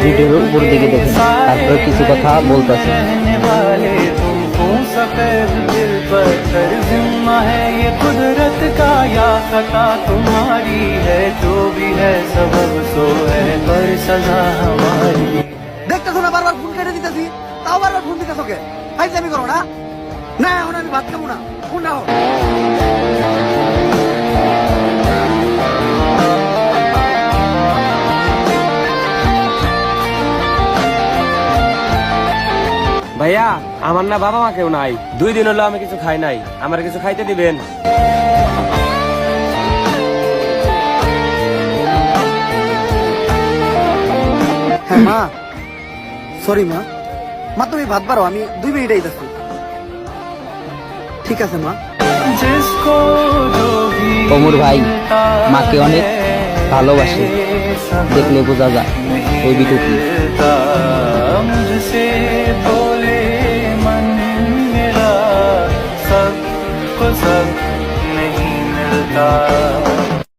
ভিডিওর উপর দিকে দেখেন, তারপর কিছু কথা বলতেছে। सफेद दिल पर कर जिम्मा है ये कुदरत का या खता तुम्हारी है जो भी है सबब सो है पर सजा हमारी। দেখতেছো না বারবার ফোন কেটে দিতেছি, তাও বারবার ফোন দিতেছো কে? ফাইজলামি করো না? না এখন আমি ভাত খাবো না, ফোন রাখো। ভাইয়া, আমার না বাবা মা কেউ নাই, 2 দিন হলো আমি কিছু খাই নাই, আমার কিছু খাইতে দিবেন? হ্যাঁ মা, সরি মা। মা তুমি ভাত বারো, আমি 2 মিনিট আইতাছি। ঠিক আছে মা। जिसको जो भी ওমর ভাই মাকে অনেক ভালোবাসে, দেখলে বোঝা যায় এই ভিডিওটি। मुझसे बोले मन मेरा सब को सब नहीं मिलता।